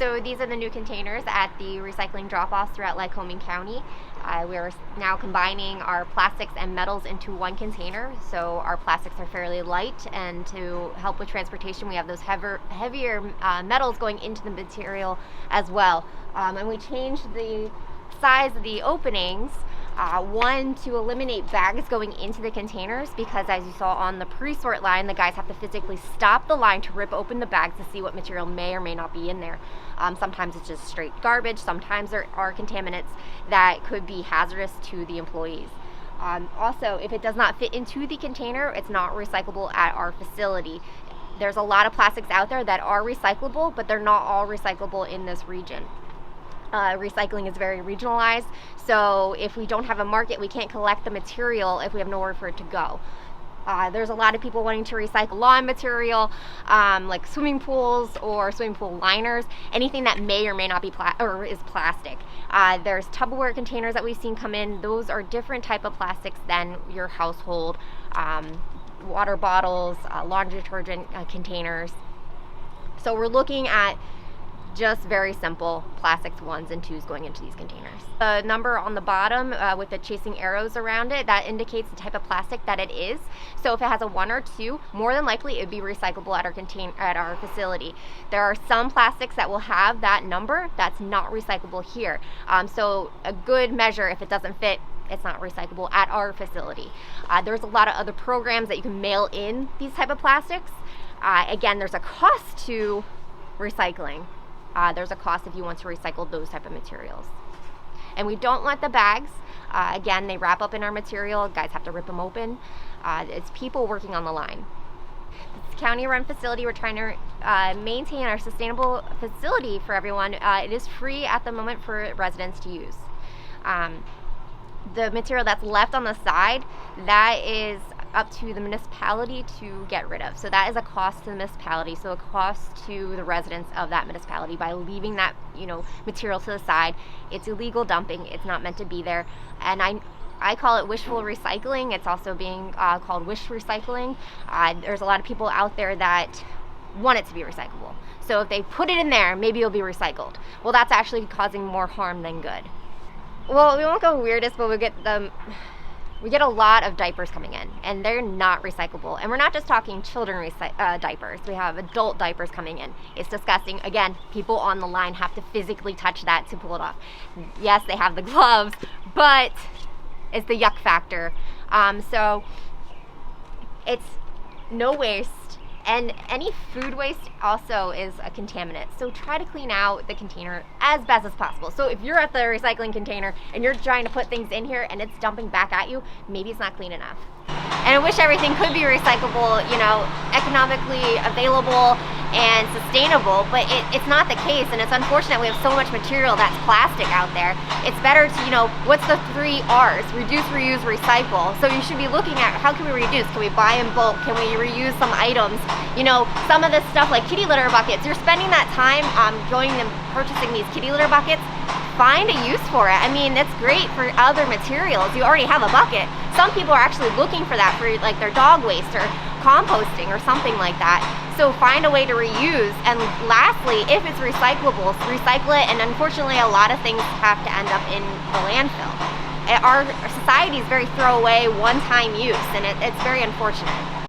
So these are the new containers at the recycling drop-offs throughout Lycoming County. We're now combining our plastics and metals into one container. So our plastics are fairly light, and to help with transportation, we have those heavier metals going into the material as well. And we changed the size of the openings. One, to eliminate bags going into the containers, because as you saw on the pre-sort line, the guys have to physically stop the line to rip open the bags to see what material may or may not be in there. Sometimes it's just straight garbage. Sometimes there are contaminants that could be hazardous to the employees. Also, if it does not fit into the container, it's not recyclable at our facility. There's a lot of plastics out there that are recyclable, but they're not all recyclable in this region. Recycling is very regionalized, so if we don't have a market, we can't collect the material if we have nowhere for it to go. There's a lot of people wanting to recycle lawn material, like swimming pools or swimming pool liners, anything that may or may not be is plastic. There's Tupperware containers that we've seen come in. Those are different type of plastics than your household water bottles, laundry detergent containers. So we're looking at just very simple plastics 1s and 2s going into these containers. The number on the bottom with the chasing arrows around it, that indicates the type of plastic that it is. So if it has a 1 or 2, more than likely it would be recyclable at our facility. There are some plastics that will have that number that's not recyclable here. So a good measure, if it doesn't fit, it's not recyclable at our facility. There's a lot of other programs that you can mail in these type of plastics. Again, there's a cost to recycling. There's a cost if you want to recycle those type of materials. And we don't want the bags. Again, they wrap up in our material. Guys have to rip them open. It's people working on the line. It's a county-run facility. We're trying to maintain our sustainable facility for everyone. It is free at the moment for residents to use. The material that's left on the side, that is up to the municipality to get rid of. So that is a cost to the municipality, so a cost to the residents of that municipality by leaving that, material to the side. It's illegal dumping. It's not meant to be there. And I call it wishful recycling. It's also being called wish recycling. There's a lot of people out there that want it to be recyclable. So if they put it in there, maybe it'll be recycled. Well, that's actually causing more harm than good. Well, we won't go weirdest, but we get a lot of diapers coming in, and they're not recyclable. And we're not just talking children diapers. We have adult diapers coming in. It's disgusting. Again, people on the line have to physically touch that to pull it off. Yes, they have the gloves, but it's the yuck factor. So it's no waste. And any food waste also is a contaminant. So try to clean out the container as best as possible. So if you're at the recycling container and you're trying to put things in here and it's dumping back at you, maybe it's not clean enough. And I wish everything could be recyclable, economically available and sustainable, but it's not the case, and it's unfortunate we have so much material that's plastic out there. It's better to, what's the 3 R's? Reduce, reuse, recycle. So you should be looking at how can we reduce? Can we buy in bulk? Can we reuse some items? Some of this stuff like kitty litter buckets, you're spending that time going and purchasing these kitty litter buckets. Find a use for it. I mean, it's great for other materials. You already have a bucket. Some people are actually looking for that for like their dog waste or composting or something like that. So find a way to reuse. And lastly, if it's recyclable, recycle it. And unfortunately, a lot of things have to end up in the landfill. Our society is very throwaway, one-time use, and it's very unfortunate.